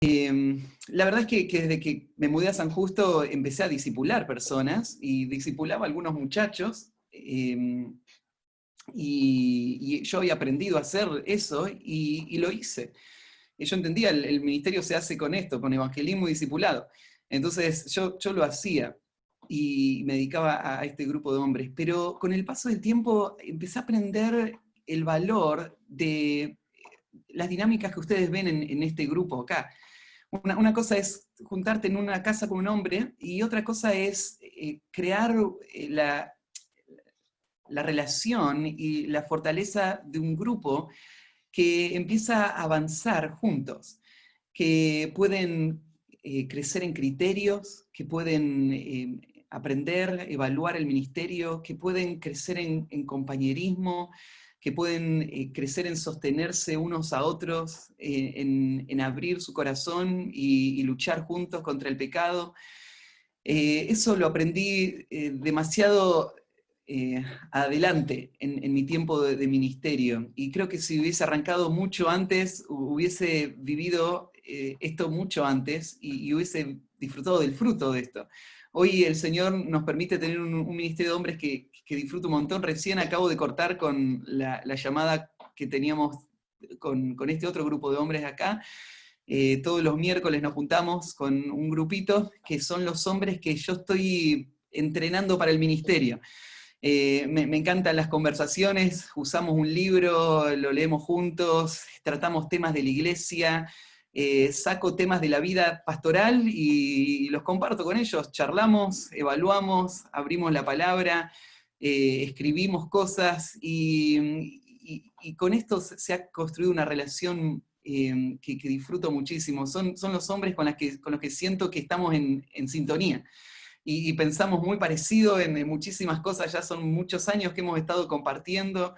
La verdad es que desde que me mudé a San Justo empecé a discipular personas y discipulaba a algunos muchachos, y yo había aprendido a hacer eso y lo hice. Y yo entendía, el ministerio se hace con esto, con evangelismo y discipulado. Entonces yo lo hacía y me dedicaba a este grupo de hombres. Pero con el paso del tiempo empecé a aprender el valor de las dinámicas que ustedes ven en este grupo acá. Una cosa es juntarte en una casa con un hombre y otra cosa es crear la relación y la fortaleza de un grupo que empieza a avanzar juntos, que pueden crecer en criterios, que pueden aprender, evaluar el ministerio, que pueden crecer en compañerismo, que pueden crecer en sostenerse unos a otros, en abrir su corazón y luchar juntos contra el pecado. Eso lo aprendí demasiado adelante en mi tiempo de ministerio, y creo que si hubiese arrancado mucho antes, hubiese vivido esto mucho antes y hubiese disfrutado del fruto de esto. Hoy el Señor nos permite tener un ministerio de hombres que disfruto un montón. Recién acabo de cortar con la llamada que teníamos con este otro grupo de hombres acá. Todos los miércoles nos juntamos con un grupito que son los hombres que yo estoy entrenando para el ministerio. Me encantan las conversaciones, usamos un libro, lo leemos juntos, tratamos temas de la iglesia, saco temas de la vida pastoral y los comparto con ellos, charlamos, evaluamos, abrimos la palabra, escribimos cosas y con esto se ha construido una relación que disfruto muchísimo. Son los hombres con los que siento que estamos en sintonía. Y pensamos muy parecido en muchísimas cosas, ya son muchos años que hemos estado compartiendo.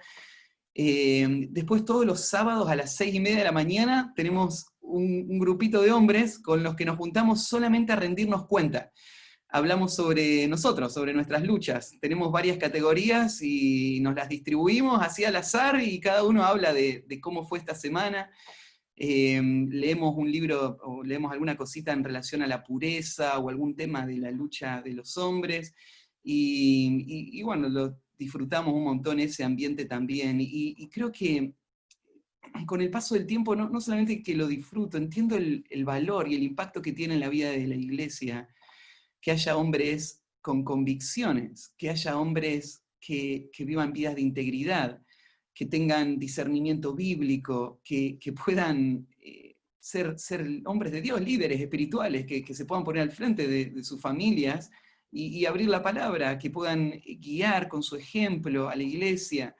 Después todos los sábados a las 6:30 de la mañana tenemos un grupito de hombres con los que nos juntamos solamente a rendirnos cuenta. Hablamos sobre nosotros, sobre nuestras luchas. Tenemos varias categorías y nos las distribuimos así al azar y cada uno habla de cómo fue esta semana. Leemos un libro o leemos alguna cosita en relación a la pureza o algún tema de la lucha de los hombres, y bueno, lo disfrutamos un montón ese ambiente también, y creo que con el paso del tiempo no solamente que lo disfruto, entiendo el valor y el impacto que tiene en la vida de la iglesia, que haya hombres con convicciones, que haya hombres que vivan vidas de integridad, que tengan discernimiento bíblico, que puedan ser hombres de Dios, líderes espirituales, que se puedan poner al frente de sus familias y abrir la palabra, que puedan guiar con su ejemplo a la iglesia,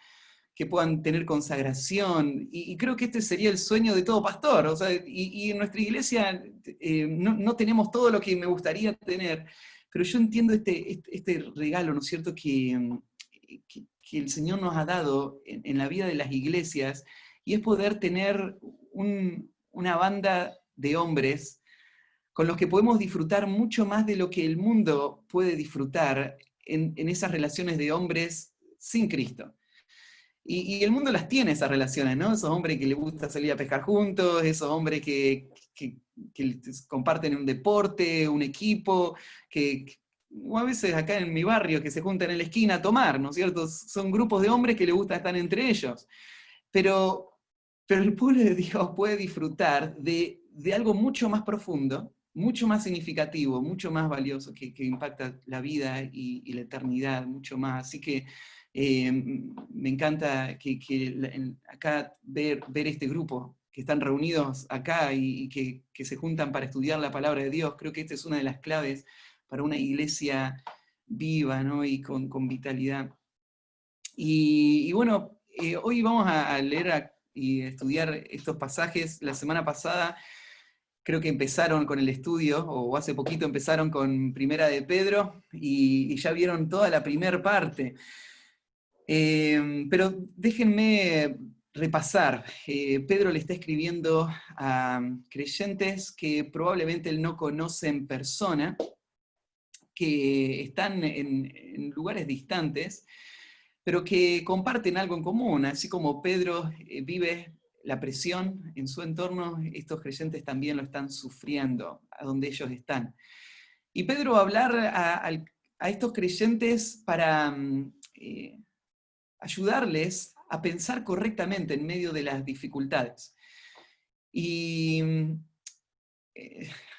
que puedan tener consagración, y creo que este sería el sueño de todo pastor, o sea, y en nuestra iglesia no tenemos todo lo que me gustaría tener, pero yo entiendo este regalo, ¿no es cierto?, que el Señor nos ha dado en la vida de las iglesias, y es poder tener una banda de hombres con los que podemos disfrutar mucho más de lo que el mundo puede disfrutar en esas relaciones de hombres sin Cristo. Y el mundo las tiene esas relaciones, ¿no? Esos hombres que les gusta salir a pescar juntos, esos hombres que comparten un deporte, un equipo, o a veces acá en mi barrio, que se juntan en la esquina a tomar, ¿no es cierto? Son grupos de hombres que les gusta estar entre ellos. Pero, pero el pueblo de Dios puede disfrutar de algo mucho más profundo, mucho más significativo, mucho más valioso, que impacta la vida y la eternidad, mucho más. Así que me encanta acá ver este grupo, que están reunidos acá y que se juntan para estudiar la palabra de Dios. Creo que esta es una de las claves para una iglesia viva, ¿no?, y con vitalidad. Y bueno, hoy vamos a leer y estudiar estos pasajes. La semana pasada creo que empezaron con el estudio, o hace poquito empezaron con Primera de Pedro, y ya vieron toda la primera parte. Pero déjenme repasar. Pedro le está escribiendo a creyentes que probablemente él no conoce en persona, que están en lugares distantes, pero que comparten algo en común, así como Pedro vive la presión en su entorno, estos creyentes también lo están sufriendo, a donde ellos están. Y Pedro va a hablar a estos creyentes para ayudarles a pensar correctamente en medio de las dificultades. Y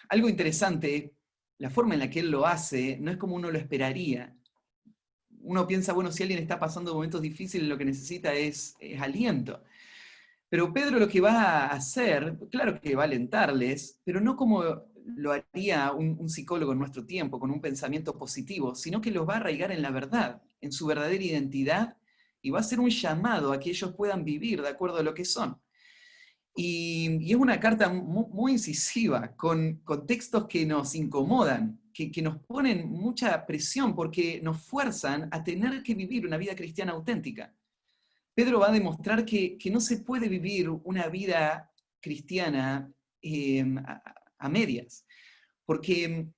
algo interesante, la forma en la que él lo hace no es como uno lo esperaría. Uno piensa, bueno, si alguien está pasando momentos difíciles, lo que necesita es aliento. Pero Pedro lo que va a hacer, claro que va a alentarles, pero no como lo haría un psicólogo en nuestro tiempo, con un pensamiento positivo, sino que los va a arraigar en la verdad, en su verdadera identidad, y va a ser un llamado a que ellos puedan vivir de acuerdo a lo que son. Y es una carta muy incisiva, con textos que nos incomodan, que nos ponen mucha presión porque nos fuerzan a tener que vivir una vida cristiana auténtica. Pedro va a demostrar que no se puede vivir una vida cristiana a medias, porque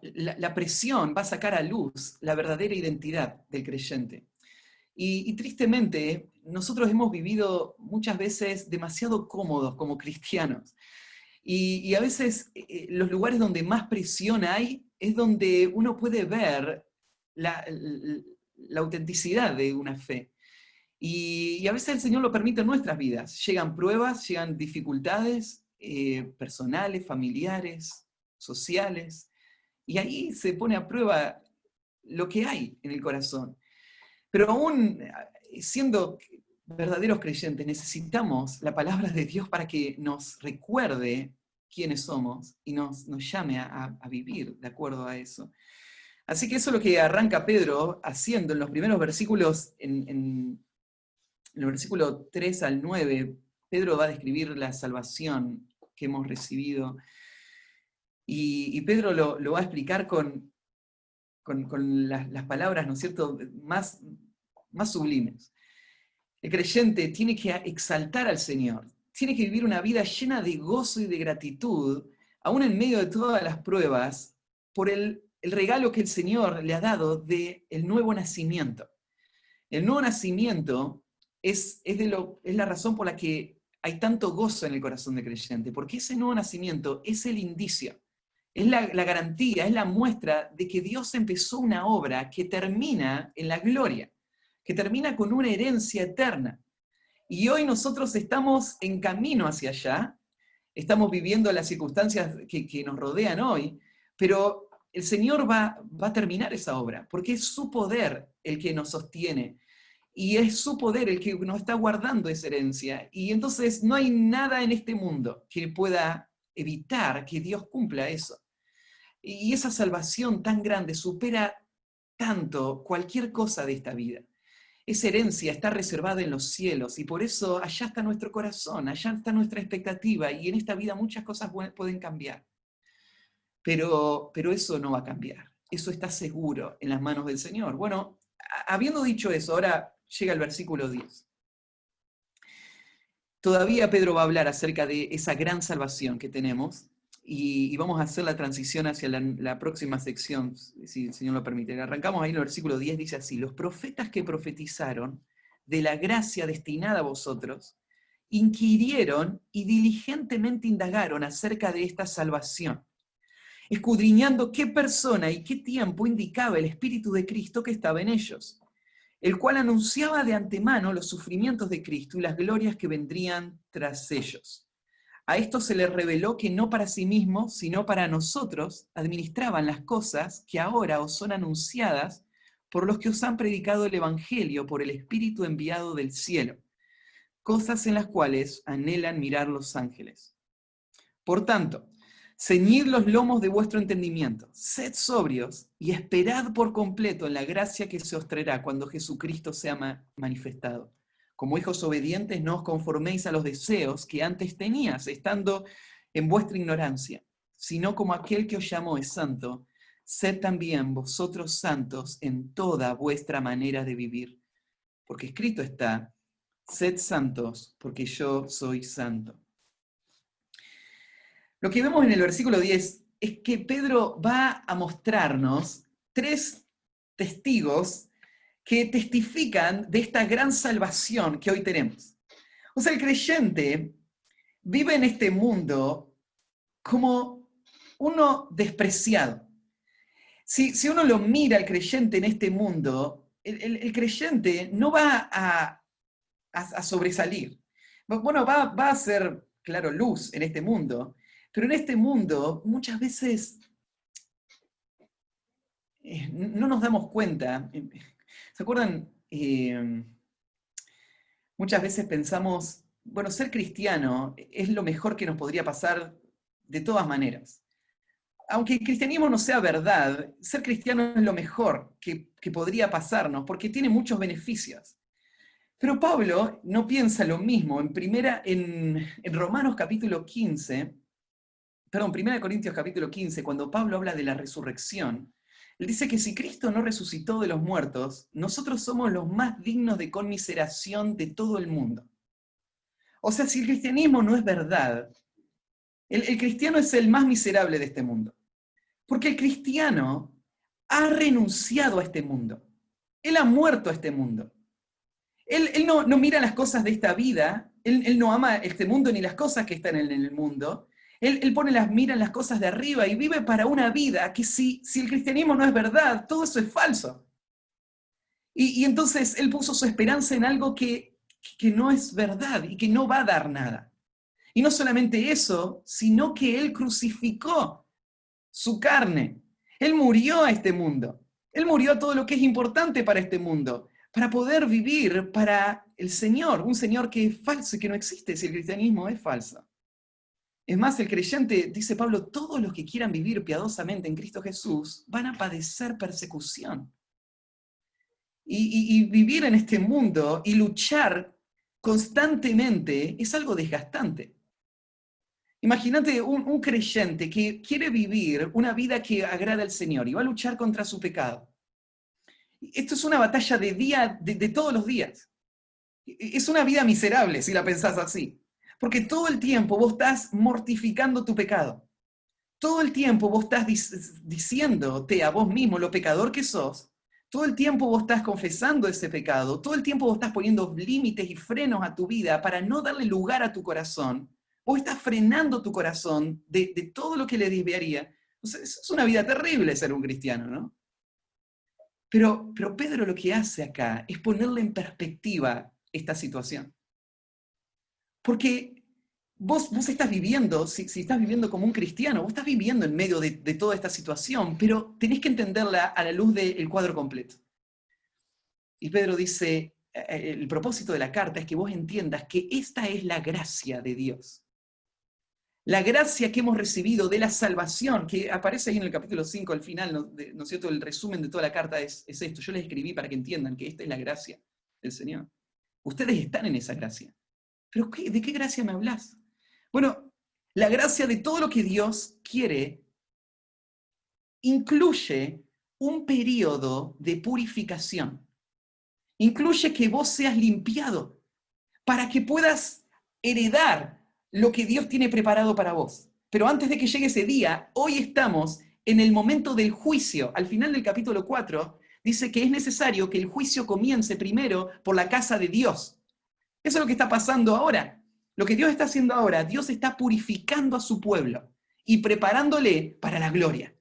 la presión va a sacar a luz la verdadera identidad del creyente. Y tristemente, nosotros hemos vivido muchas veces demasiado cómodos como cristianos. Y a veces los lugares donde más presión hay es donde uno puede ver la autenticidad de una fe. Y a veces el Señor lo permite en nuestras vidas. Llegan pruebas, llegan dificultades personales, familiares, sociales, y ahí se pone a prueba lo que hay en el corazón. Pero aún siendo verdaderos creyentes, necesitamos la palabra de Dios para que nos recuerde quiénes somos y nos llame a vivir de acuerdo a eso. Así que eso es lo que arranca Pedro haciendo en los primeros versículos, en el versículo 3 al 9, Pedro va a describir la salvación que hemos recibido. Y Pedro lo va a explicar con las palabras, ¿no es cierto?, más sublimes. El creyente tiene que exaltar al Señor, tiene que vivir una vida llena de gozo y de gratitud, aún en medio de todas las pruebas, por el regalo que el Señor le ha dado del nuevo nacimiento. El nuevo nacimiento es la razón por la que hay tanto gozo en el corazón del creyente, porque ese nuevo nacimiento es el indicio, es la garantía, es la muestra de que Dios empezó una obra que termina en la gloria, que termina con una herencia eterna. Y hoy nosotros estamos en camino hacia allá, estamos viviendo las circunstancias que nos rodean hoy, pero el Señor va a terminar esa obra, porque es su poder el que nos sostiene, y es su poder el que nos está guardando esa herencia. Y entonces no hay nada en este mundo que pueda evitar que Dios cumpla eso. Y esa salvación tan grande supera tanto cualquier cosa de esta vida. Esa herencia está reservada en los cielos y por eso allá está nuestro corazón, allá está nuestra expectativa y en esta vida muchas cosas pueden cambiar. Pero eso no va a cambiar. Eso está seguro en las manos del Señor. Bueno, habiendo dicho eso, ahora llega el versículo 10. Todavía Pedro va a hablar acerca de esa gran salvación que tenemos y vamos a hacer la transición hacia la próxima sección, si el Señor lo permite. Arrancamos ahí en el versículo 10, dice así: los profetas que profetizaron de la gracia destinada a vosotros, inquirieron y diligentemente indagaron acerca de esta salvación, escudriñando qué persona y qué tiempo indicaba el Espíritu de Cristo que estaba en ellos, el cual anunciaba de antemano los sufrimientos de Cristo y las glorias que vendrían tras ellos. A esto se les reveló que no para sí mismos, sino para nosotros, administraban las cosas que ahora os son anunciadas por los que os han predicado el Evangelio por el Espíritu enviado del cielo, cosas en las cuales anhelan mirar los ángeles. Por tanto, ceñid los lomos de vuestro entendimiento, sed sobrios y esperad por completo en la gracia que se os traerá cuando Jesucristo sea manifestado. Como hijos obedientes, no os conforméis a los deseos que antes tenías, estando en vuestra ignorancia, sino como aquel que os llamó es santo, sed también vosotros santos en toda vuestra manera de vivir. Porque escrito está: sed santos, porque yo soy santo. Lo que vemos en el versículo 10 es que Pedro va a mostrarnos 3 testigos que testifican de esta gran salvación que hoy tenemos. O sea, el creyente vive en este mundo como uno despreciado. Si uno lo mira al creyente en este mundo, el creyente no va a sobresalir. Bueno, va a ser, claro, luz en este mundo, pero en este mundo muchas veces no nos damos cuenta. ¿Se acuerdan? Muchas veces pensamos, bueno, ser cristiano es lo mejor que nos podría pasar de todas maneras. Aunque el cristianismo no sea verdad, ser cristiano es lo mejor que podría pasarnos porque tiene muchos beneficios. Pero Pablo no piensa lo mismo. En Romanos capítulo 15, perdón, 1 Corintios capítulo 15, cuando Pablo habla de la resurrección, él dice que si Cristo no resucitó de los muertos, nosotros somos los más dignos de conmiseración de todo el mundo. O sea, si el cristianismo no es verdad, el cristiano es el más miserable de este mundo. Porque el cristiano ha renunciado a este mundo. Él ha muerto a este mundo. Él no mira las cosas de esta vida, él no ama este mundo ni las cosas que están en el mundo. Él mira en las cosas de arriba y vive para una vida que si el cristianismo no es verdad, todo eso es falso. Y entonces él puso su esperanza en algo que no es verdad y que no va a dar nada. Y no solamente eso, sino que él crucificó su carne. Él murió a este mundo. Él murió a todo lo que es importante para este mundo, para poder vivir para el Señor, un Señor que es falso y que no existe si el cristianismo es falso. Es más, el creyente, dice Pablo, todos los que quieran vivir piadosamente en Cristo Jesús van a padecer persecución. Y vivir en este mundo y luchar constantemente es algo desgastante. Imagínate un creyente que quiere vivir una vida que agrada al Señor y va a luchar contra su pecado. Esto es una batalla de todos los días. Es una vida miserable si la pensás así. Porque todo el tiempo vos estás mortificando tu pecado. Todo el tiempo vos estás diciéndote a vos mismo lo pecador que sos. Todo el tiempo vos estás confesando ese pecado. Todo el tiempo vos estás poniendo límites y frenos a tu vida para no darle lugar a tu corazón. Vos estás frenando tu corazón de todo lo que le desviaría. O sea, es una vida terrible ser un cristiano, ¿no? Pero Pedro lo que hace acá es ponerle en perspectiva esta situación. Porque vos estás viviendo, si estás viviendo como un cristiano, vos estás viviendo en medio de toda esta situación, pero tenés que entenderla a la luz del cuadro completo. Y Pedro dice, el propósito de la carta es que vos entiendas que esta es la gracia de Dios. La gracia que hemos recibido de la salvación, que aparece ahí en el capítulo 5 al final, ¿no es cierto? El resumen de toda la carta es esto. Yo les escribí para que entiendan que esta es la gracia del Señor. Ustedes están en esa gracia. ¿Pero de qué gracia me hablas? Bueno, la gracia de todo lo que Dios quiere incluye un periodo de purificación. Incluye que vos seas limpiado para que puedas heredar lo que Dios tiene preparado para vos. Pero antes de que llegue ese día, hoy estamos en el momento del juicio. Al final del capítulo 4 dice que es necesario que el juicio comience primero por la casa de Dios. Eso es lo que está pasando ahora. Lo que Dios está haciendo ahora, Dios está purificando a su pueblo y preparándole para la gloria.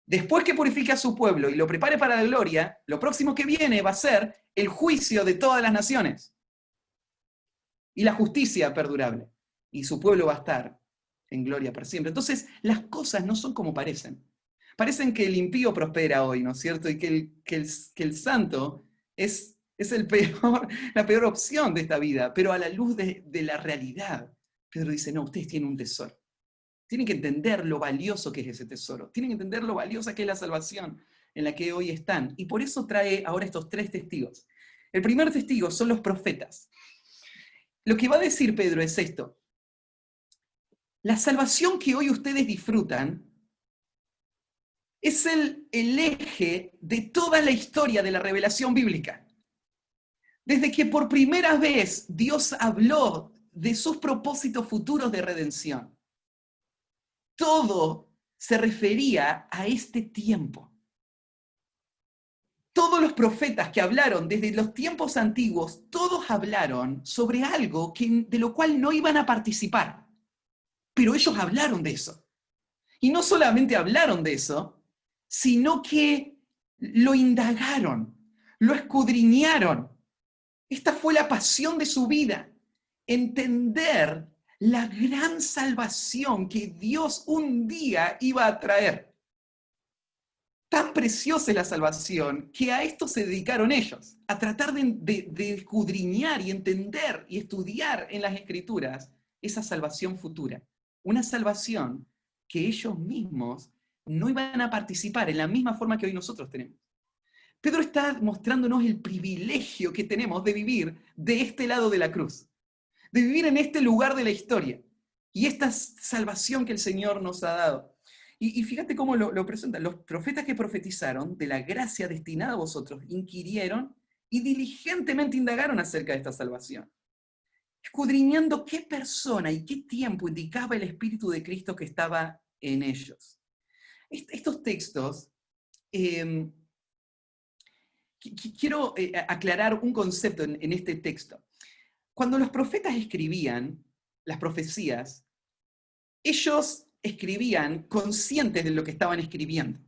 Después que purifique a su pueblo y lo prepare para la gloria, lo próximo que viene va a ser el juicio de todas las naciones y la justicia perdurable. Y su pueblo va a estar en gloria para siempre. Entonces, las cosas no son como parecen. Parecen que el impío prospera hoy, ¿no es cierto? Y que el santo es la peor opción de esta vida. Pero a la luz de la realidad, Pedro dice, no, ustedes tienen un tesoro. Tienen que entender lo valioso que es ese tesoro. Tienen que entender lo valiosa que es la salvación en la que hoy están. Y por eso trae ahora estos tres testigos. El primer testigo son los profetas. Lo que va a decir Pedro es esto. La salvación que hoy ustedes disfrutan es el eje de toda la historia de la revelación bíblica. Desde que por primera vez Dios habló de sus propósitos futuros de redención, todo se refería a este tiempo. todos los profetas que hablaron desde los tiempos antiguos, todos hablaron sobre algo de lo cual no iban a participar. Pero ellos hablaron de eso. Y no solamente hablaron de eso, sino que lo indagaron, lo escudriñaron. Esta fue la pasión de su vida, entender la gran salvación que Dios un día iba a traer. Tan preciosa es la salvación que a esto se dedicaron ellos, a tratar de escudriñar y entender y estudiar en las Escrituras esa salvación futura. Una salvación que ellos mismos no iban a participar en la misma forma que hoy nosotros tenemos. Pedro está mostrándonos el privilegio que tenemos de vivir de este lado de la cruz, de vivir en este lugar de la historia, y esta salvación que el Señor nos ha dado. Y fíjate cómo lo presentan. Los profetas que profetizaron de la gracia destinada a vosotros inquirieron y diligentemente indagaron acerca de esta salvación, escudriñando qué persona y qué tiempo indicaba el Espíritu de Cristo que estaba en ellos. Estos textos, quiero aclarar un concepto en este texto. Cuando los profetas escribían las profecías, ellos escribían conscientes de lo que estaban escribiendo.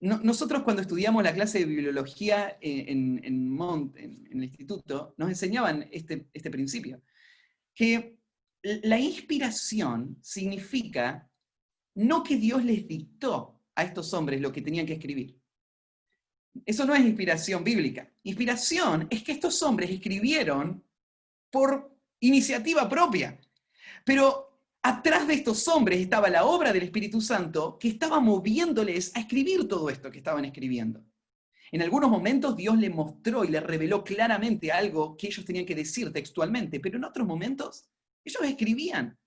Nosotros cuando estudiamos la clase de bibliología en el instituto, nos enseñaban este principio, que la inspiración significa no que Dios les dictó a estos hombres lo que tenían que escribir. Eso no es inspiración bíblica. Inspiración es que estos hombres escribieron por iniciativa propia. Pero atrás de estos hombres estaba la obra del Espíritu Santo que estaba moviéndoles a escribir todo esto que estaban escribiendo. En algunos momentos Dios les mostró y les reveló claramente algo que ellos tenían que decir textualmente, pero en otros momentos ellos escribían.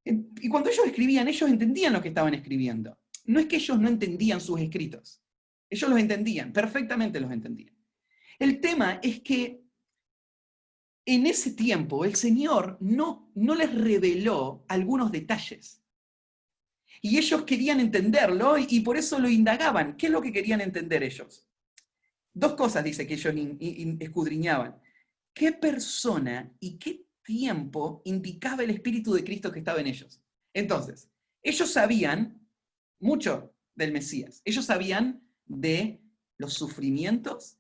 Y cuando ellos escribían, ellos entendían lo que estaban escribiendo. No es que ellos no entendían sus escritos. Ellos los entendían, perfectamente los entendían. El tema es que en ese tiempo el Señor no les reveló algunos detalles. Y ellos querían entenderlo y por eso lo indagaban. ¿Qué es lo que querían entender ellos? Dos cosas dice que ellos escudriñaban. ¿Qué persona y qué tiempo indicaba el Espíritu de Cristo que estaba en ellos? Entonces, ellos sabían mucho del Mesías. Ellos sabían de los sufrimientos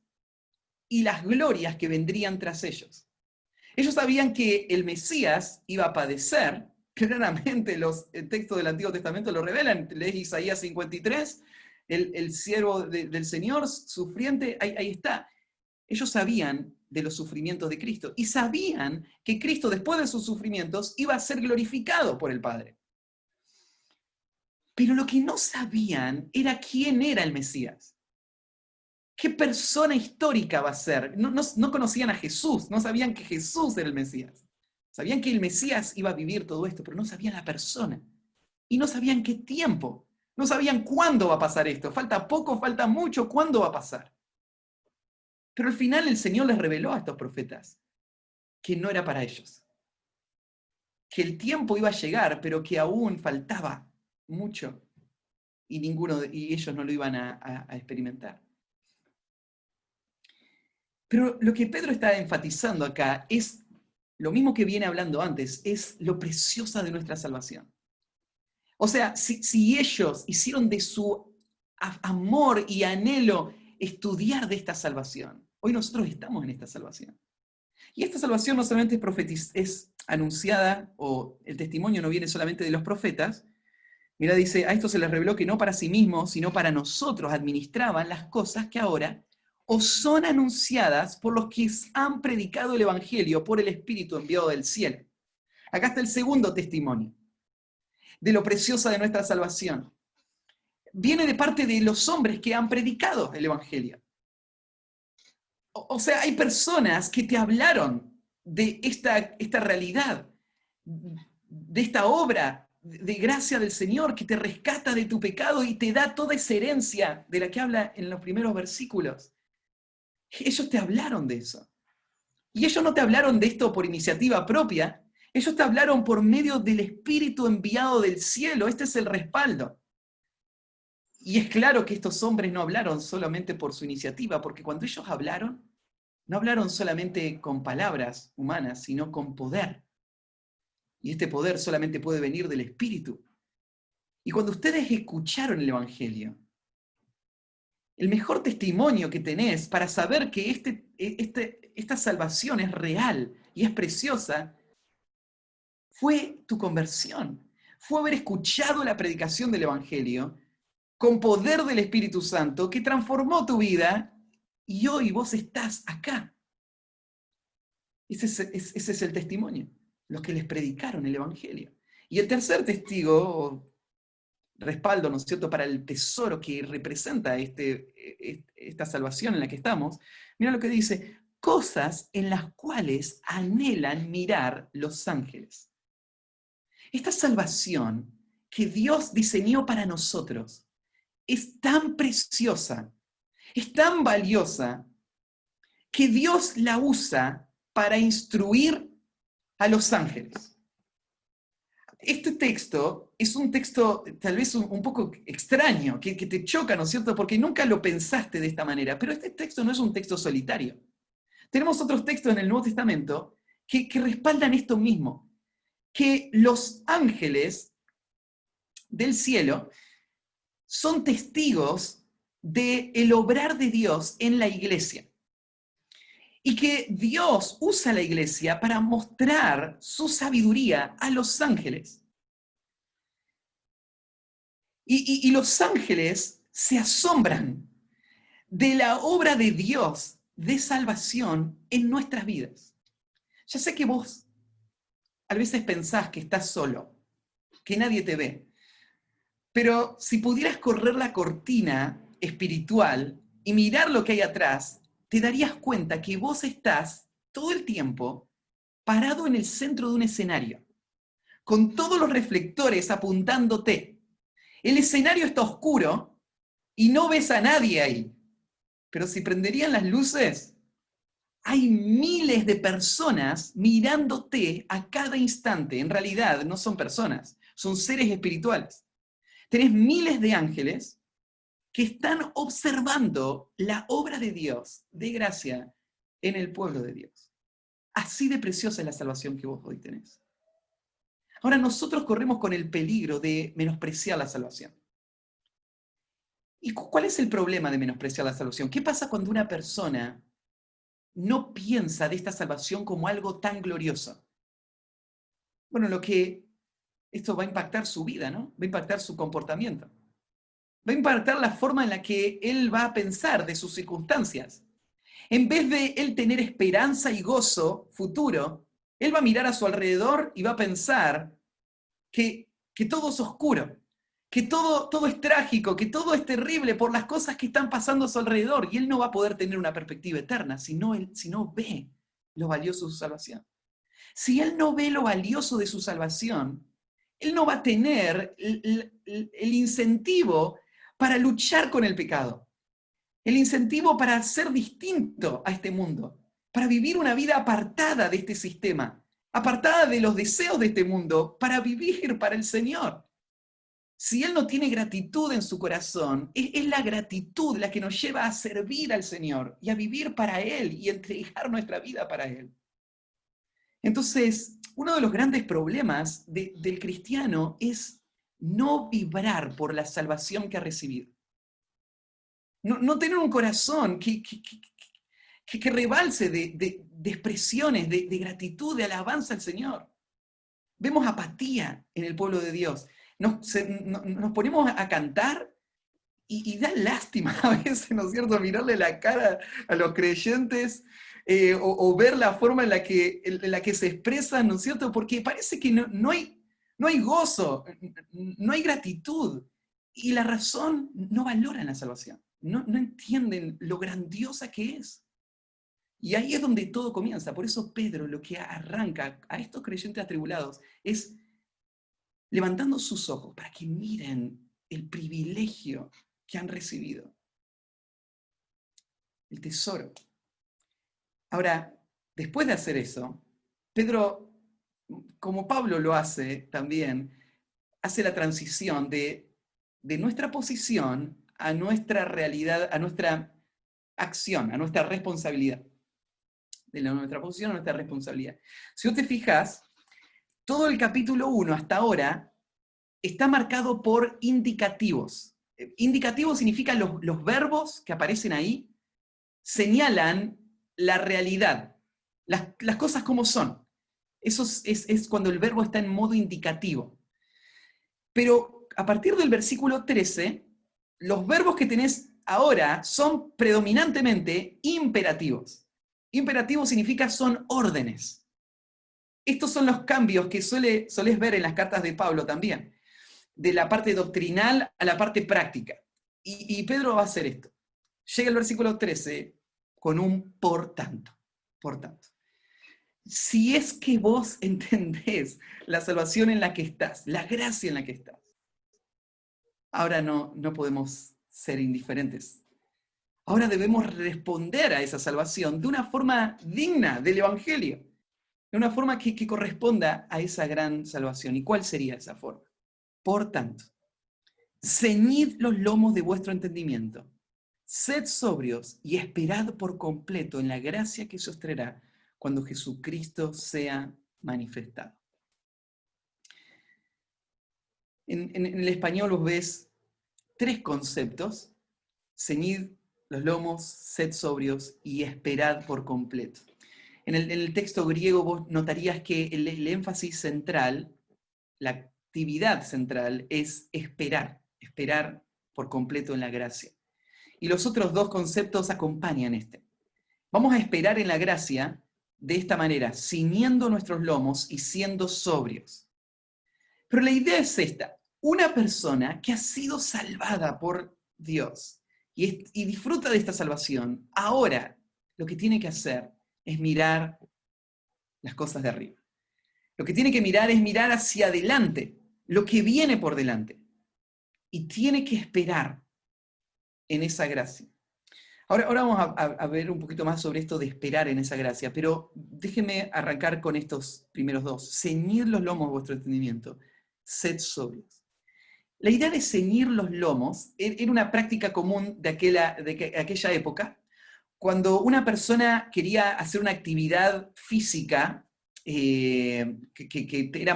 y las glorias que vendrían tras ellos. Ellos sabían que el Mesías iba a padecer. Claramente los textos del Antiguo Testamento lo revelan. Lees Isaías 53, el siervo del Señor sufriente, ahí está. Ellos sabían de los sufrimientos de Cristo y sabían que Cristo, después de sus sufrimientos, iba a ser glorificado por el Padre. Pero lo que no sabían era quién era el Mesías. ¿Qué persona histórica va a ser? No conocían a Jesús, no sabían que Jesús era el Mesías. Sabían que el Mesías iba a vivir todo esto, pero no sabían la persona. Y no sabían qué tiempo. No sabían cuándo va a pasar esto. Falta poco, falta mucho, ¿cuándo va a pasar? Pero al final el Señor les reveló a estos profetas que no era para ellos. Que el tiempo iba a llegar, pero que aún faltaba mucho. Y ellos no lo iban a experimentar. Pero lo que Pedro está enfatizando acá es lo mismo que viene hablando antes, es lo preciosa de nuestra salvación. O sea, si ellos hicieron de su amor y anhelo estudiar de esta salvación, hoy nosotros estamos en esta salvación. Y esta salvación no solamente es anunciada, o el testimonio no viene solamente de los profetas. Mira, dice, a esto se les reveló que no para sí mismos, sino para nosotros administraban las cosas que ahora os son anunciadas por los que han predicado el Evangelio por el Espíritu enviado del cielo. Acá está el segundo testimonio de lo preciosa de nuestra salvación. Viene de parte de los hombres que han predicado el Evangelio. O sea, hay personas que te hablaron de esta realidad, de esta obra de gracia del Señor que te rescata de tu pecado y te da toda esa herencia de la que habla en los primeros versículos. Ellos te hablaron de eso. Y ellos no te hablaron de esto por iniciativa propia, ellos te hablaron por medio del Espíritu enviado del cielo. Este es el respaldo. Y es claro que estos hombres no hablaron solamente por su iniciativa, porque cuando ellos hablaron, no hablaron solamente con palabras humanas, sino con poder. Y este poder solamente puede venir del Espíritu. Y cuando ustedes escucharon el Evangelio, el mejor testimonio que tenés para saber que esta salvación es real y es preciosa, fue tu conversión. Fue haber escuchado la predicación del Evangelio con poder del Espíritu Santo que transformó tu vida y hoy vos estás acá. Ese es el testimonio, los que les predicaron el Evangelio. Y el tercer testigo, o respaldo, ¿no es cierto?, para el tesoro que representa esta salvación en la que estamos, mira lo que dice, cosas en las cuales anhelan mirar los ángeles. Esta salvación que Dios diseñó para nosotros es tan preciosa, es tan valiosa, que Dios la usa para instruir a los ángeles. Este texto es un texto tal vez un poco extraño, que te choca, ¿no es cierto? Porque nunca lo pensaste de esta manera, pero este texto no es un texto solitario. Tenemos otros textos en el Nuevo Testamento que respaldan esto mismo, que los ángeles del cielo son testigos del obrar de Dios en la iglesia. Y que Dios usa la iglesia para mostrar su sabiduría a los ángeles. Y los ángeles se asombran de la obra de Dios de salvación en nuestras vidas. Ya sé que vos a veces pensás que estás solo, que nadie te ve, pero si pudieras correr la cortina espiritual y mirar lo que hay atrás, te darías cuenta que vos estás todo el tiempo parado en el centro de un escenario, con todos los reflectores apuntándote. El escenario está oscuro y no ves a nadie ahí. Pero si prenderían las luces, hay miles de personas mirándote a cada instante. En realidad no son personas, son seres espirituales. Tenés miles de ángeles que están observando la obra de Dios, de gracia, en el pueblo de Dios. Así de preciosa es la salvación que vos hoy tenés. Ahora nosotros corremos con el peligro de menospreciar la salvación. ¿Y cuál es el problema de menospreciar la salvación? ¿Qué pasa cuando una persona no piensa de esta salvación como algo tan glorioso? Bueno, esto va a impactar su vida, ¿no? Va a impactar su comportamiento. Va a impactar la forma en la que él va a pensar de sus circunstancias. En vez de él tener esperanza y gozo futuro, él va a mirar a su alrededor y va a pensar que todo es oscuro, que todo es trágico, que todo es terrible por las cosas que están pasando a su alrededor, y él no va a poder tener una perspectiva eterna si no ve lo valioso de su salvación. Si él no ve lo valioso de su salvación, él no va a tener el incentivo para luchar con el pecado, el incentivo para ser distinto a este mundo, para vivir una vida apartada de este sistema, apartada de los deseos de este mundo, para vivir para el Señor. Si él no tiene gratitud en su corazón, es la gratitud la que nos lleva a servir al Señor y a vivir para Él y entregar nuestra vida para Él. Entonces, uno de los grandes problemas del cristiano es no vibrar por la salvación que ha recibido. No tener un corazón que rebalse de expresiones, de gratitud, de alabanza al Señor. Vemos apatía en el pueblo de Dios. Nos ponemos a cantar y da lástima a veces, ¿no es cierto?, mirarle la cara a los creyentes o ver la forma en la que se expresan, ¿no es cierto?, porque parece que no hay gozo, no hay gratitud. Y la razón, no valoran la salvación, no entienden lo grandiosa que es. Y ahí es donde todo comienza. Por eso Pedro lo que arranca a estos creyentes atribulados es levantando sus ojos para que miren el privilegio que han recibido, el tesoro. Ahora, después de hacer eso, Pedro, como Pablo lo hace también, hace la transición de de nuestra posición a nuestra realidad, a nuestra acción, a nuestra responsabilidad. De nuestra posición a nuestra responsabilidad. Si vos te fijas, todo el capítulo 1 hasta ahora está marcado por indicativos. Indicativos significan los verbos que aparecen ahí, señalan la realidad, las cosas como son. Eso es cuando el verbo está en modo indicativo. Pero a partir del versículo 13, los verbos que tenés ahora son predominantemente imperativos. Imperativo significa son órdenes. Estos son los cambios que solés ver en las cartas de Pablo también, de la parte doctrinal a la parte práctica. Y Pedro va a hacer esto. Llega el versículo 13 con un por tanto. Por tanto. Si es que vos entendés la salvación en la que estás, la gracia en la que estás, ahora no podemos ser indiferentes. Ahora debemos responder a esa salvación de una forma digna del Evangelio, de una forma que corresponda a esa gran salvación. ¿Y cuál sería esa forma? Por tanto, ceñid los lomos de vuestro entendimiento, sed sobrios y esperad por completo en la gracia que se os traerá cuando Jesucristo sea manifestado. En el español vos ves tres conceptos: ceñid los lomos, sed sobrios y esperad por completo. En el texto griego vos notarías que el énfasis central, la actividad central, es esperar por completo en la gracia. Y los otros dos conceptos acompañan este. Vamos a esperar en la gracia de esta manera, ciñendo nuestros lomos y siendo sobrios. Pero la idea es esta: una persona que ha sido salvada por Dios y disfruta de esta salvación, ahora lo que tiene que hacer es mirar las cosas de arriba. Lo que tiene que mirar es mirar hacia adelante, lo que viene por delante. Y tiene que esperar en esa gracia. Ahora vamos a ver un poquito más sobre esto de esperar en esa gracia, pero déjenme arrancar con estos primeros dos. Ceñid los lomos de vuestro entendimiento, sed sobrios. La idea de ceñir los lomos era una práctica común de aquella época, cuando una persona quería hacer una actividad física que tenía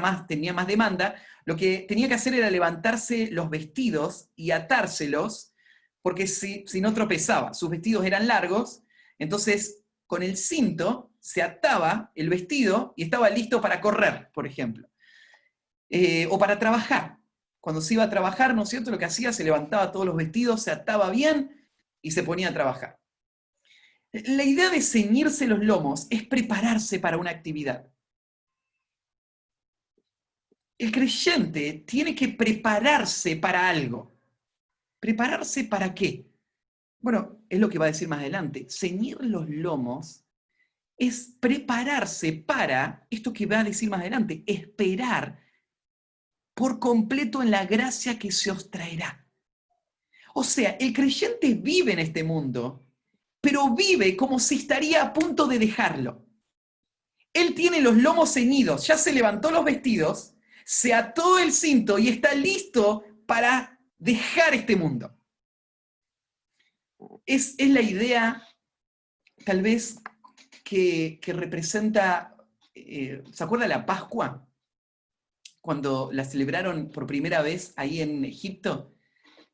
más demanda. Lo que tenía que hacer era levantarse los vestidos y atárselos, porque si no tropezaba. Sus vestidos eran largos, entonces con el cinto se ataba el vestido y estaba listo para correr, por ejemplo. O para trabajar. Cuando se iba a trabajar, ¿no es cierto? Lo que hacía, se levantaba todos los vestidos, se ataba bien y se ponía a trabajar. La idea de ceñirse los lomos es prepararse para una actividad. El creyente tiene que prepararse para algo. ¿Prepararse para qué? Bueno, es lo que va a decir más adelante. Ceñir los lomos es prepararse para, esto que va a decir más adelante, esperar por completo en la gracia que se os traerá. O sea, el creyente vive en este mundo, pero vive como si estaría a punto de dejarlo. Él tiene los lomos ceñidos, ya se levantó los vestidos, se ató el cinto y está listo para dejar este mundo. Es la idea, tal vez, que representa, ¿se acuerda la Pascua? Cuando la celebraron por primera vez ahí en Egipto,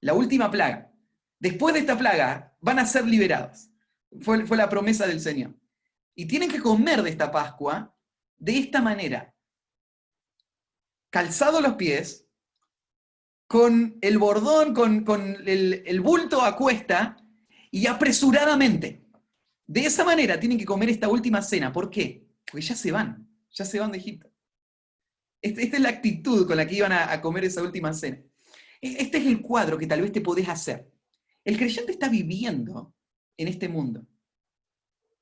la última plaga. Después de esta plaga van a ser liberados. Fue la promesa del Señor. Y tienen que comer de esta Pascua de esta manera: calzados los pies, con el bordón, con el bulto a cuesta y apresuradamente. De esa manera tienen que comer esta última cena. ¿Por qué? Porque ya se van de Egipto. Esta es la actitud con la que iban a comer esa última cena. Este es el cuadro que tal vez te podés hacer. El creyente está viviendo en este mundo,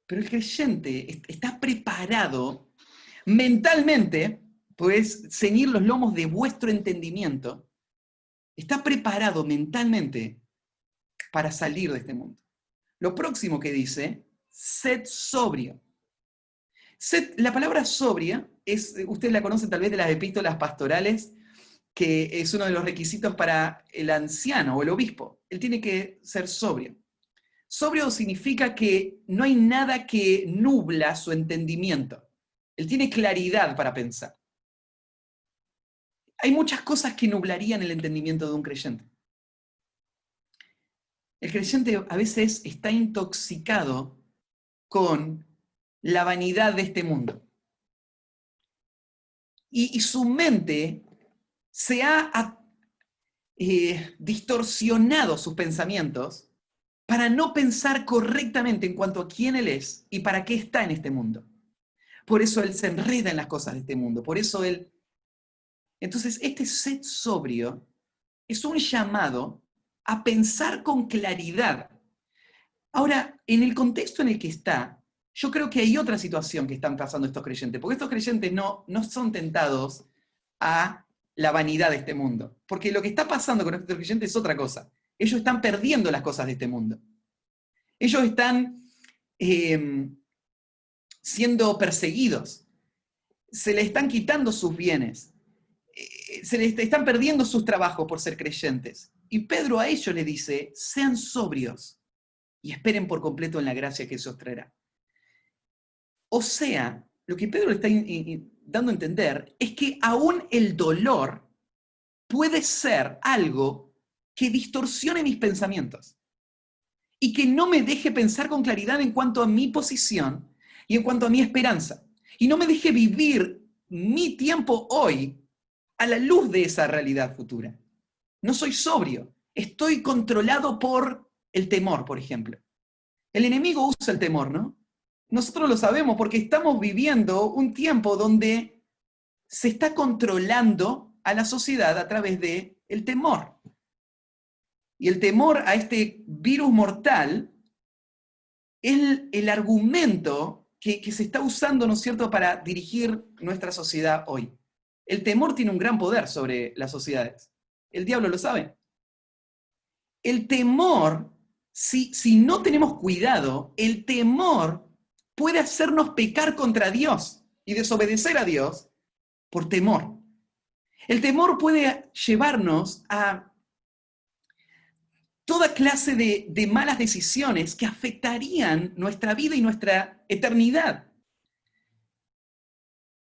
pero el creyente está preparado mentalmente, pues ceñir los lomos de vuestro entendimiento, está preparado mentalmente para salir de este mundo. Lo próximo que dice: sed sobrio. La palabra sobria, ustedes la conocen tal vez de las epístolas pastorales, que es uno de los requisitos para el anciano o el obispo. Él tiene que ser sobrio. Sobrio significa que no hay nada que nubla su entendimiento. Él tiene claridad para pensar. Hay muchas cosas que nublarían el entendimiento de un creyente. El creyente a veces está intoxicado con la vanidad de este mundo. Y su mente se ha distorsionado sus pensamientos para no pensar correctamente en cuanto a quién él es y para qué está en este mundo. Por eso él se enreda en las cosas de este mundo. Por eso él... Entonces, este sed sobrio es un llamado a pensar con claridad. Ahora, en el contexto en el que está, yo creo que hay otra situación que están pasando estos creyentes, porque estos creyentes no son tentados a la vanidad de este mundo. Porque lo que está pasando con estos creyentes es otra cosa. Ellos están perdiendo las cosas de este mundo. Ellos están siendo perseguidos. Se les están quitando sus bienes. Se les están perdiendo sus trabajos por ser creyentes. Y Pedro a ellos le dice, sean sobrios y esperen por completo en la gracia que eso os traerá. O sea, lo que Pedro le está dando a entender es que aún el dolor puede ser algo que distorsione mis pensamientos y que no me deje pensar con claridad en cuanto a mi posición y en cuanto a mi esperanza. Y no me deje vivir mi tiempo hoy a la luz de esa realidad futura. No soy sobrio, estoy controlado por el temor, por ejemplo. El enemigo usa el temor, ¿no? Nosotros lo sabemos porque estamos viviendo un tiempo donde se está controlando a la sociedad a través del temor. Y el temor a este virus mortal es el argumento que se está usando, ¿no es cierto?, para dirigir nuestra sociedad hoy. El temor tiene un gran poder sobre las sociedades. El diablo lo sabe. El temor, si no tenemos cuidado, el temor puede hacernos pecar contra Dios y desobedecer a Dios por temor. El temor puede llevarnos a toda clase de malas decisiones que afectarían nuestra vida y nuestra eternidad.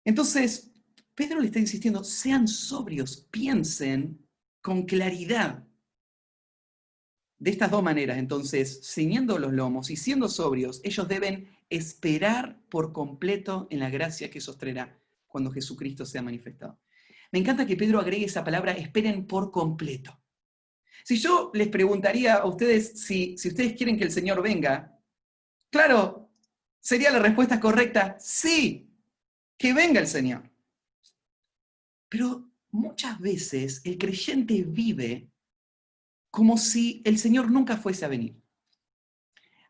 Entonces, Pedro le está insistiendo, sean sobrios, piensen con claridad. De estas dos maneras, entonces, ciñendo los lomos y siendo sobrios, ellos deben esperar por completo en la gracia que sostraerá cuando Jesucristo sea manifestado. Me encanta que Pedro agregue esa palabra, esperen por completo. Si yo les preguntaría a ustedes si ustedes quieren que el Señor venga, claro, sería la respuesta correcta, sí, que venga el Señor. Pero muchas veces el creyente vive como si el Señor nunca fuese a venir.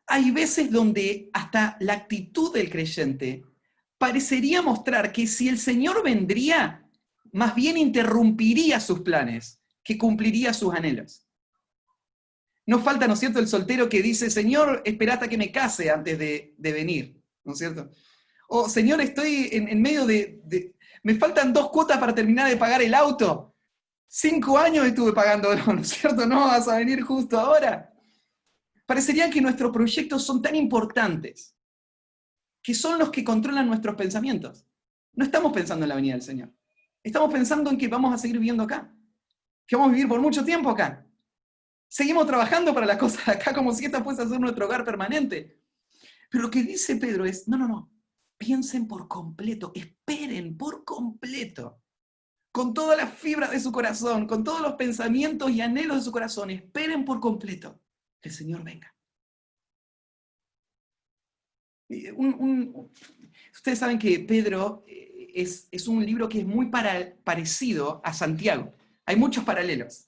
Hay veces donde hasta la actitud del creyente parecería mostrar que si el Señor vendría, más bien interrumpiría sus planes, que cumpliría sus anhelos. No falta, ¿no es cierto?, el soltero que dice, Señor, espera hasta que me case antes de venir, ¿no es cierto? O, Señor, estoy en medio me faltan 2 cuotas para terminar de pagar el auto. 5 años estuve pagándolo, ¿no es cierto? ¿No vas a venir justo ahora? Parecería que nuestros proyectos son tan importantes, que son los que controlan nuestros pensamientos. No estamos pensando en la venida del Señor. Estamos pensando en que vamos a seguir viviendo acá, que vamos a vivir por mucho tiempo acá. Seguimos trabajando para las cosas de acá como si esta fuese a ser nuestro hogar permanente. Pero lo que dice Pedro es, no, piensen por completo, esperen por completo, con todas las fibras de su corazón, con todos los pensamientos y anhelos de su corazón, esperen por completo que el Señor venga. Ustedes saben que Pedro es un libro que es muy parecido a Santiago. Hay muchos paralelos.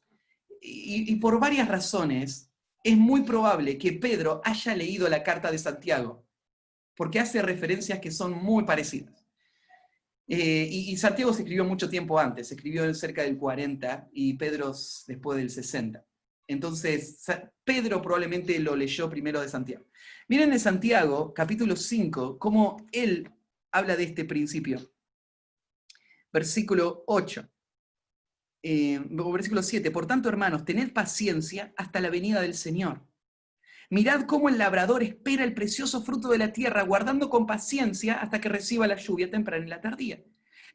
Y por varias razones es muy probable que Pedro haya leído la carta de Santiago, porque hace referencias que son muy parecidas. Y Santiago se escribió mucho tiempo antes, se escribió cerca del 40 y Pedro después del 60. Entonces, Pedro probablemente lo leyó primero de Santiago. Miren en Santiago, capítulo 5, cómo él habla de este principio. Versículo 8. versículo 7, por tanto, hermanos, tened paciencia hasta la venida del Señor. Mirad cómo el labrador espera el precioso fruto de la tierra, guardando con paciencia hasta que reciba la lluvia temprana y la tardía.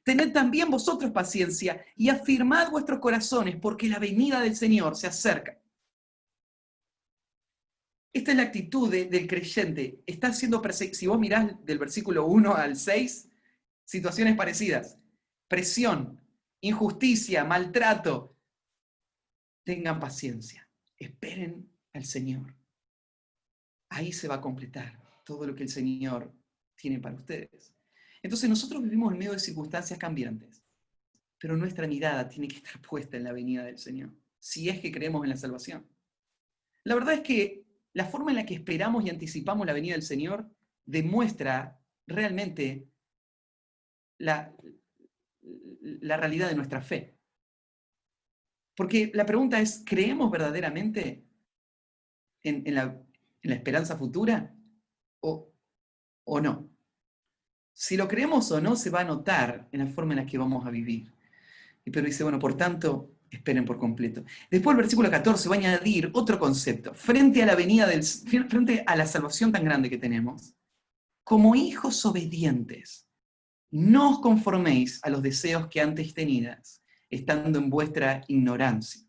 Tened también vosotros paciencia y afirmad vuestros corazones, porque la venida del Señor se acerca. Esta es la actitud del creyente. Está siendo perseguido. Si vos mirás del versículo 1 al 6, situaciones parecidas. Presión, injusticia, maltrato. Tengan paciencia. Esperen al Señor. Ahí se va a completar todo lo que el Señor tiene para ustedes. Entonces nosotros vivimos en medio de circunstancias cambiantes, pero nuestra mirada tiene que estar puesta en la venida del Señor, si es que creemos en la salvación. La verdad es que la forma en la que esperamos y anticipamos la venida del Señor demuestra realmente la realidad de nuestra fe. Porque la pregunta es, ¿creemos verdaderamente en la esperanza futura o no? Si lo creemos o no, se va a notar en la forma en la que vamos a vivir. Y Pedro dice, bueno, por tanto, esperen por completo. Después el versículo 14 va a añadir otro concepto. Frente a la salvación tan grande que tenemos, como hijos obedientes, no os conforméis a los deseos que antes teníais, estando en vuestra ignorancia.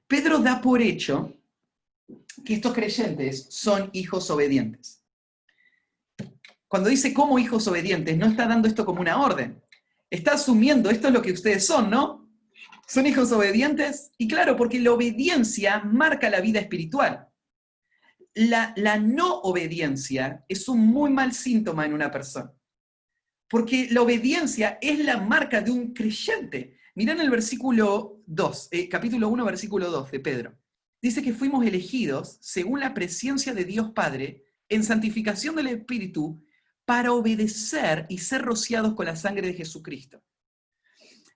Pedro da por hecho que estos creyentes son hijos obedientes. Cuando dice como hijos obedientes, no está dando esto como una orden. Está asumiendo, esto es lo que ustedes son, ¿no? ¿Son hijos obedientes? Y claro, porque la obediencia marca la vida espiritual. La no obediencia es un muy mal síntoma en una persona. Porque la obediencia es la marca de un creyente. Mirá en el versículo 2, capítulo 1, versículo 2 de Pedro. Dice que fuimos elegidos según la presencia de Dios Padre en santificación del Espíritu para obedecer y ser rociados con la sangre de Jesucristo.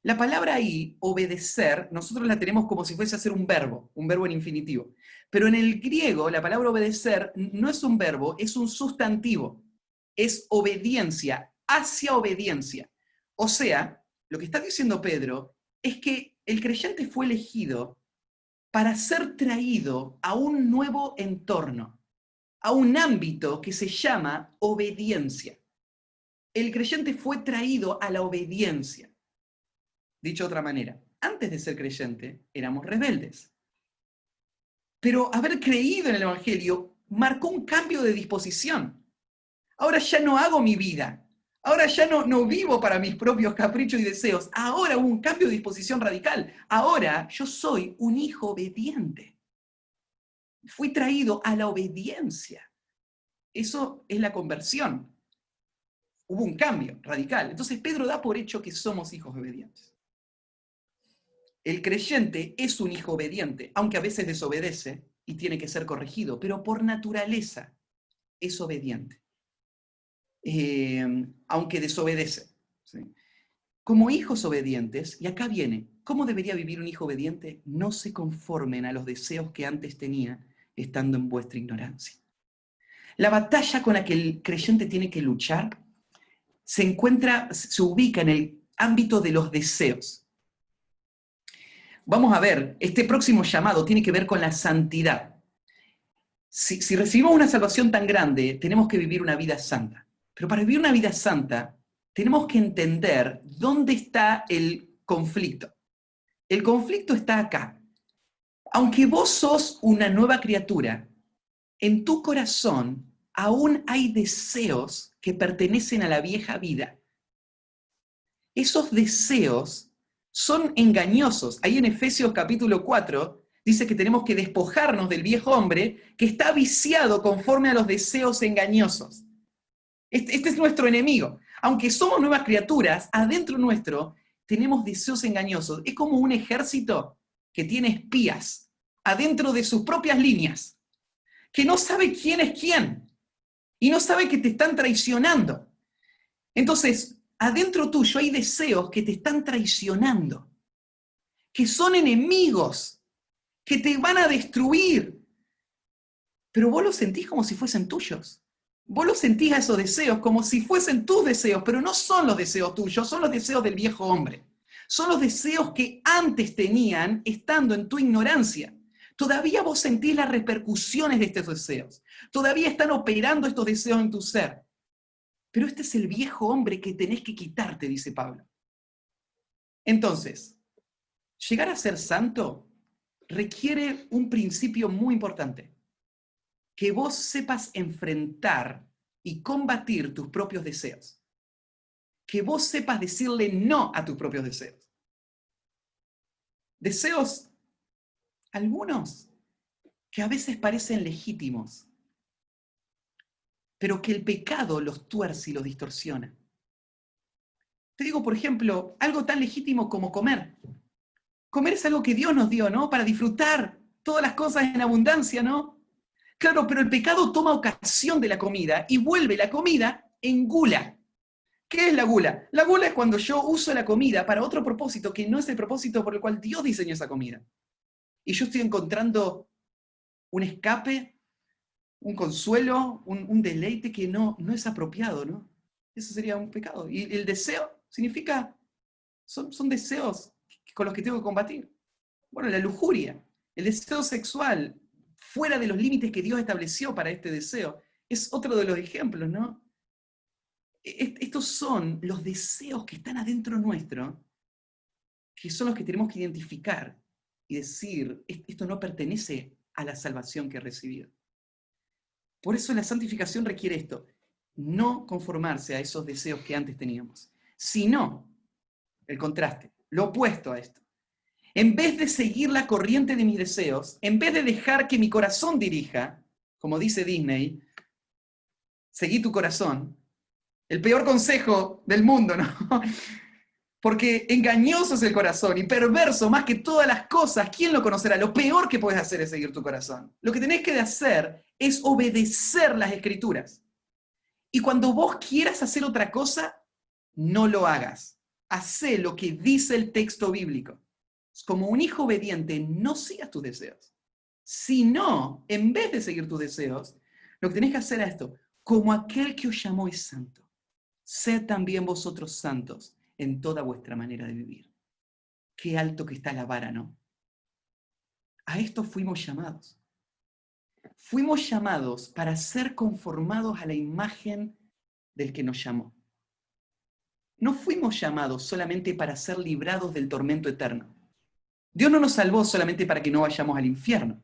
La palabra ahí, obedecer, nosotros la tenemos como si fuese a ser un verbo en infinitivo. Pero en el griego, la palabra obedecer no es un verbo, es un sustantivo. Es obediencia, hacia obediencia. O sea, lo que está diciendo Pedro es que el creyente fue elegido para ser traído a un nuevo entorno, a un ámbito que se llama obediencia. El creyente fue traído a la obediencia. Dicho de otra manera, antes de ser creyente éramos rebeldes. Pero haber creído en el Evangelio marcó un cambio de disposición. Ahora ya no hago mi vida. Ahora ya no vivo para mis propios caprichos y deseos. Ahora hubo un cambio de disposición radical. Ahora yo soy un hijo obediente. Fui traído a la obediencia. Eso es la conversión. Hubo un cambio radical. Entonces Pedro da por hecho que somos hijos obedientes. El creyente es un hijo obediente, aunque a veces desobedece y tiene que ser corregido, pero por naturaleza es obediente. Aunque desobedece. ¿Sí? Como hijos obedientes, y acá viene, ¿cómo debería vivir un hijo obediente? No se conformen a los deseos que antes tenía, estando en vuestra ignorancia. La batalla con la que el creyente tiene que luchar se ubica en el ámbito de los deseos. Vamos a ver, este próximo llamado tiene que ver con la santidad. Si recibimos una salvación tan grande, tenemos que vivir una vida santa. Pero para vivir una vida santa, tenemos que entender dónde está el conflicto. El conflicto está acá. Aunque vos sos una nueva criatura, en tu corazón aún hay deseos que pertenecen a la vieja vida. Esos deseos son engañosos. Ahí en Efesios capítulo 4 dice que tenemos que despojarnos del viejo hombre que está viciado conforme a los deseos engañosos. Este es nuestro enemigo. Aunque somos nuevas criaturas, adentro nuestro tenemos deseos engañosos. Es como un ejército que tiene espías adentro de sus propias líneas, que no sabe quién es quién y no sabe que te están traicionando. Entonces, adentro tuyo hay deseos que te están traicionando, que son enemigos, que te van a destruir. Pero vos los sentís como si fuesen tuyos. Vos los sentís a esos deseos como si fuesen tus deseos, pero no son los deseos tuyos, son los deseos del viejo hombre. Son los deseos que antes tenían estando en tu ignorancia. Todavía vos sentís las repercusiones de estos deseos. Todavía están operando estos deseos en tu ser. Pero este es el viejo hombre que tenés que quitarte, dice Pablo. Entonces, llegar a ser santo requiere un principio muy importante. Que vos sepas enfrentar y combatir tus propios deseos. Que vos sepas decirle no a tus propios deseos. Deseos, algunos, que a veces parecen legítimos, pero que el pecado los tuerce y los distorsiona. Te digo, por ejemplo, algo tan legítimo como comer. Comer es algo que Dios nos dio, ¿no? Para disfrutar todas las cosas en abundancia, ¿no? Claro, pero el pecado toma ocasión de la comida y vuelve la comida en gula. ¿Qué es la gula? La gula es cuando yo uso la comida para otro propósito que no es el propósito por el cual Dios diseñó esa comida. Y yo estoy encontrando un escape, un consuelo, un deleite que no es apropiado, ¿no? Eso sería un pecado. Y el deseo significa, son deseos con los que tengo que combatir. Bueno, la lujuria, el deseo sexual, fuera de los límites que Dios estableció para este deseo, es otro de los ejemplos, ¿no? Estos son los deseos que están adentro nuestro, que son los que tenemos que identificar y decir, esto no pertenece a la salvación que he recibido. Por eso la santificación requiere esto, no conformarse a esos deseos que antes teníamos, sino el contraste, lo opuesto a esto. En vez de seguir la corriente de mis deseos, en vez de dejar que mi corazón dirija, como dice Disney, seguí tu corazón, el peor consejo del mundo, ¿no? Porque engañoso es el corazón y perverso más que todas las cosas. ¿Quién lo conocerá? Lo peor que puedes hacer es seguir tu corazón. Lo que tenés que hacer es obedecer las Escrituras. Y cuando vos quieras hacer otra cosa, no lo hagas. Hacé lo que dice el texto bíblico. Como un hijo obediente, no sigas tus deseos. Sino, en vez de seguir tus deseos, lo que tenés que hacer es esto. Como aquel que os llamó es santo, sed también vosotros santos en toda vuestra manera de vivir. Qué alto que está la vara, ¿no? A esto fuimos llamados. Fuimos llamados para ser conformados a la imagen del que nos llamó. No fuimos llamados solamente para ser librados del tormento eterno. Dios no nos salvó solamente para que no vayamos al infierno.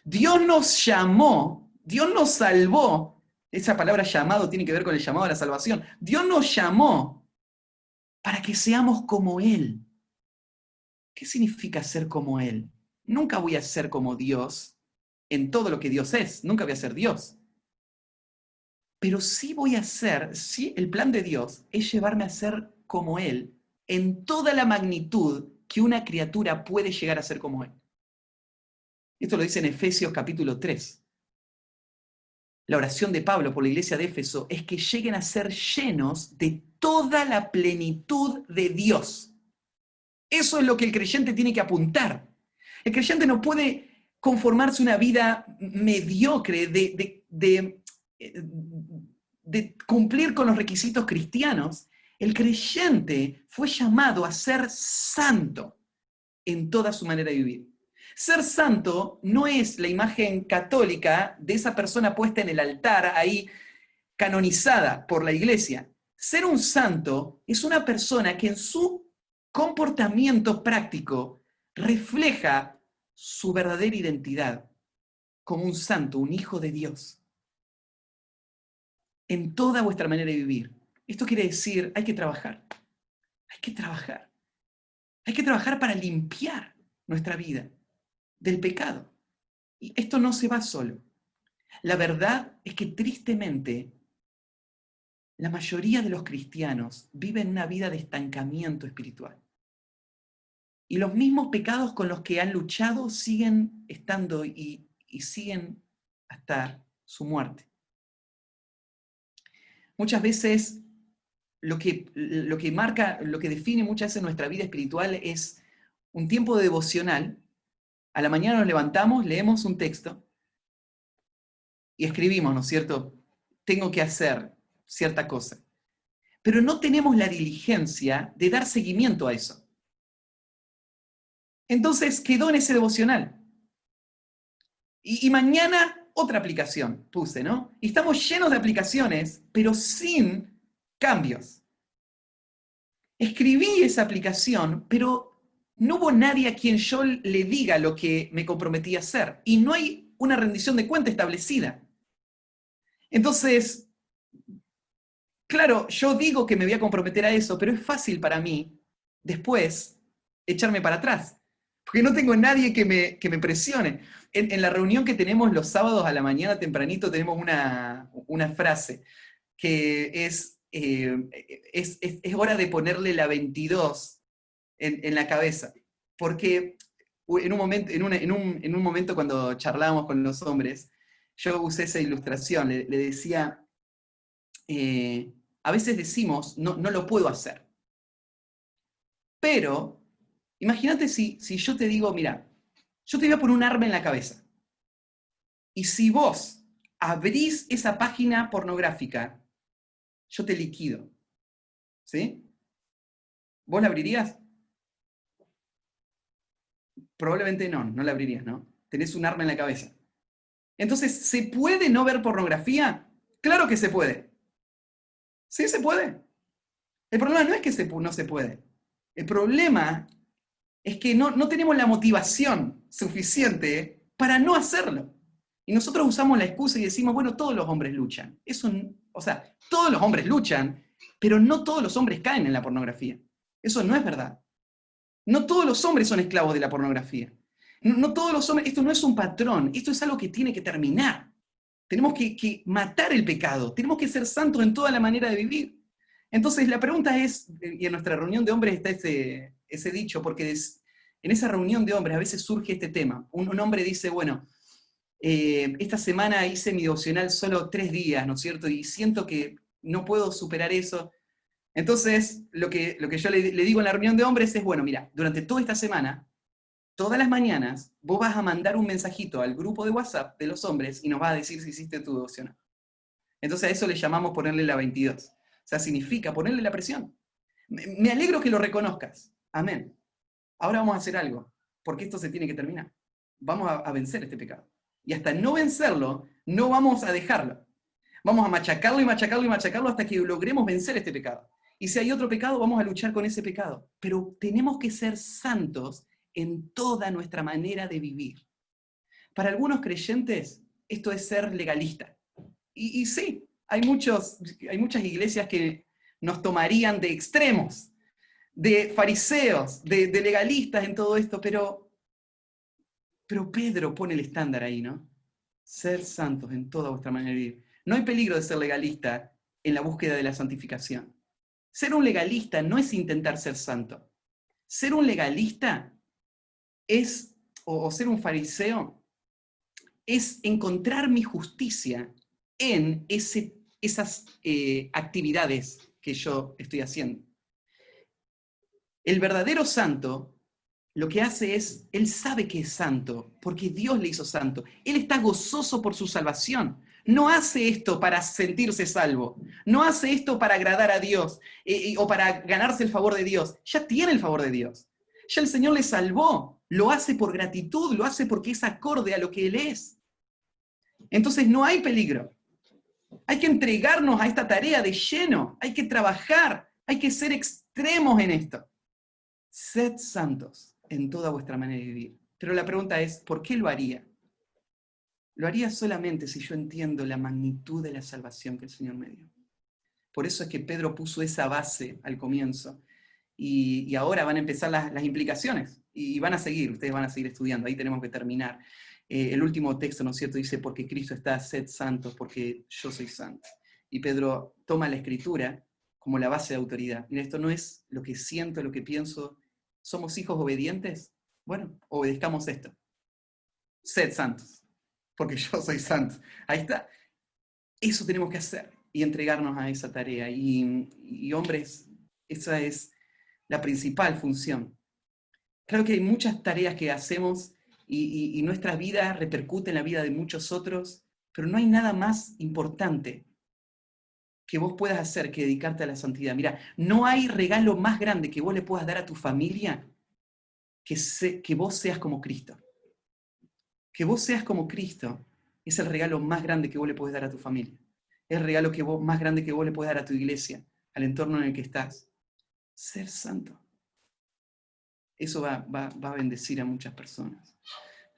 Dios nos llamó, Dios nos salvó. Esa palabra llamado tiene que ver con el llamado a la salvación. Dios nos llamó para que seamos como Él. ¿Qué significa ser como Él? Nunca voy a ser como Dios en todo lo que Dios es. Nunca voy a ser Dios. Pero sí voy a ser, sí, el plan de Dios es llevarme a ser como Él en toda la magnitud que una criatura puede llegar a ser como Él. Esto lo dice en Efesios capítulo 3. La oración de Pablo por la iglesia de Éfeso es que lleguen a ser llenos de toda la plenitud de Dios. Eso es lo que el creyente tiene que apuntar. El creyente no puede conformarse una vida mediocre de cumplir con los requisitos cristianos. El creyente fue llamado a ser santo en toda su manera de vivir. Ser santo no es la imagen católica de esa persona puesta en el altar, ahí canonizada por la iglesia. Ser un santo es una persona que en su comportamiento práctico refleja su verdadera identidad como un santo, un hijo de Dios. En toda vuestra manera de vivir. Esto quiere decir, hay que trabajar. Hay que trabajar. Hay que trabajar para limpiar nuestra vida del pecado. Y esto no se va solo. La verdad es que tristemente la mayoría de los cristianos viven una vida de estancamiento espiritual. Y los mismos pecados con los que han luchado siguen estando y siguen hasta su muerte. Muchas veces lo que marca, lo que define muchas veces nuestra vida espiritual es un tiempo de devocional. A la mañana nos levantamos, leemos un texto y escribimos, ¿no es cierto? Tengo que hacer cierta cosa. Pero no tenemos la diligencia de dar seguimiento a eso. Entonces quedó en ese devocional. Y mañana otra aplicación puse, ¿no? Y estamos llenos de aplicaciones, pero sin cambios. Escribí esa aplicación, pero no hubo nadie a quien yo le diga lo que me comprometí a hacer. Y no hay una rendición de cuenta establecida. Entonces, claro, yo digo que me voy a comprometer a eso, pero es fácil para mí después echarme para atrás, porque no tengo nadie que me presione. En la reunión que tenemos los sábados a la mañana tempranito tenemos una frase que es hora de ponerle la 22 en la cabeza, porque en un momento, en un momento cuando charlábamos con los hombres, yo usé esa ilustración, le decía, a veces decimos, no, no lo puedo hacer, pero imagínate si yo te digo, mira, yo te voy a poner un arma en la cabeza, y si vos abrís esa página pornográfica, yo te liquido, ¿sí? ¿Vos la abrirías? Probablemente no, no la abrirías, ¿no? Tenés un arma en la cabeza. Entonces, ¿se puede no ver pornografía? Claro que se puede. Sí se puede. El problema no es que no se puede. El problema es que no tenemos la motivación suficiente para no hacerlo. Y nosotros usamos la excusa y decimos, bueno, todos los hombres luchan. O sea, todos los hombres luchan, pero no todos los hombres caen en la pornografía. Eso no es verdad. No todos los hombres son esclavos de la pornografía. No todos los hombres, esto no es un patrón, esto es algo que tiene que terminar. Tenemos que matar el pecado, tenemos que ser santos en toda la manera de vivir. Entonces la pregunta es, y en nuestra reunión de hombres está ese dicho, porque en esa reunión de hombres a veces surge este tema. Un hombre dice, bueno, esta semana hice mi devocional solo 3 días, ¿no es cierto? Y siento que no puedo superar eso. Entonces, lo que yo le digo en la reunión de hombres es, bueno, mira, durante toda esta semana, todas las mañanas, vos vas a mandar un mensajito al grupo de WhatsApp de los hombres y nos vas a decir si hiciste tu devocional. Entonces a eso le llamamos ponerle la 22. O sea, significa ponerle la presión. Me alegro que lo reconozcas. Amén. Ahora vamos a hacer algo, porque esto se tiene que terminar. Vamos a vencer este pecado. Y hasta no vencerlo, no vamos a dejarlo. Vamos a machacarlo y machacarlo y machacarlo hasta que logremos vencer este pecado. Y si hay otro pecado, vamos a luchar con ese pecado. Pero tenemos que ser santos en toda nuestra manera de vivir. Para algunos creyentes, esto es ser legalista. Y sí, hay muchas iglesias que nos tomarían de extremos, de fariseos, de legalistas en todo esto, pero Pedro pone el estándar ahí, ¿no? Ser santos en toda vuestra manera de vivir. No hay peligro de ser legalista en la búsqueda de la santificación. Ser un legalista no es intentar ser santo. Ser un legalista es, o ser un fariseo, es encontrar mi justicia en esas actividades que yo estoy haciendo. El verdadero santo lo que hace es, él sabe que es santo, porque Dios le hizo santo. Él está gozoso por su salvación. No hace esto para sentirse salvo. No hace esto para agradar a Dios o para ganarse el favor de Dios. Ya tiene el favor de Dios. Ya el Señor le salvó. Lo hace por gratitud, lo hace porque es acorde a lo que Él es. Entonces no hay peligro. Hay que entregarnos a esta tarea de lleno. Hay que trabajar. Hay que ser extremos en esto. Sed santos en toda vuestra manera de vivir. Pero la pregunta es, ¿por qué lo haría? Lo haría solamente si yo entiendo la magnitud de la salvación que el Señor me dio. Por eso es que Pedro puso esa base al comienzo. Y ahora van a empezar las implicaciones. Y van a seguir, ustedes van a seguir estudiando. Ahí tenemos que terminar. El último texto, ¿no es cierto? Dice, porque Cristo está, sed santos, porque yo soy santo. Y Pedro toma la Escritura como la base de autoridad. Mira, esto no es lo que siento, lo que pienso. ¿Somos hijos obedientes? Bueno, obedezcamos esto. Sed santos, porque yo soy santo. Ahí está. Eso tenemos que hacer y entregarnos a esa tarea. Y hombres, esa es la principal función. Claro que hay muchas tareas que hacemos y nuestra vida repercute en la vida de muchos otros, pero no hay nada más importante que vos puedas hacer que dedicarte a la santidad. Mira, no hay regalo más grande que vos le puedas dar a tu familia que vos seas como Cristo. Que vos seas como Cristo es el regalo más grande que vos le podés dar a tu familia. Es el regalo más grande que vos le podés dar a tu iglesia, al entorno en el que estás. Ser santo. Eso va a bendecir a muchas personas.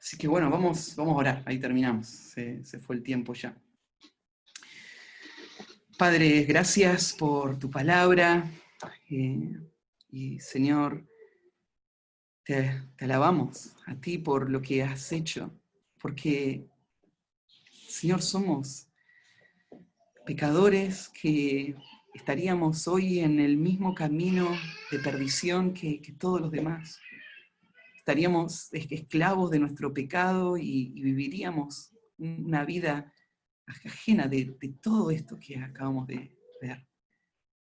Así que bueno, vamos a orar. Ahí terminamos. Se fue el tiempo ya. Padre, gracias por tu palabra. Y Señor, te alabamos a ti por lo que has hecho. Porque, Señor, somos pecadores que estaríamos hoy en el mismo camino de perdición que todos los demás. Estaríamos esclavos de nuestro pecado y viviríamos una vida ajena de todo esto que acabamos de ver.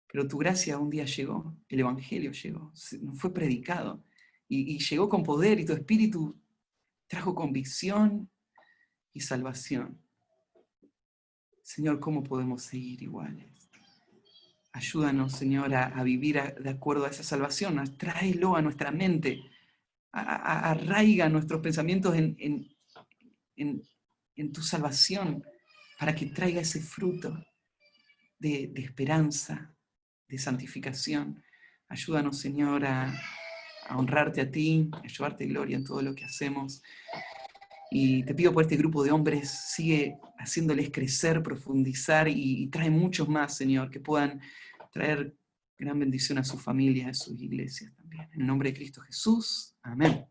Pero tu gracia un día llegó, el Evangelio llegó, nos fue predicado y llegó con poder y tu Espíritu trajo convicción y salvación. Señor, ¿cómo podemos seguir iguales? Ayúdanos, Señor, a vivir de acuerdo a esa salvación. Tráelo a nuestra mente. Arraiga nuestros pensamientos en tu salvación para que traiga ese fruto de esperanza, de santificación. Ayúdanos, Señor, a honrarte a ti, a llevarte gloria en todo lo que hacemos. Y te pido por este grupo de hombres, sigue haciéndoles crecer, profundizar y trae muchos más, Señor, que puedan traer gran bendición a sus familias, a sus iglesias también. En el nombre de Cristo Jesús, amén.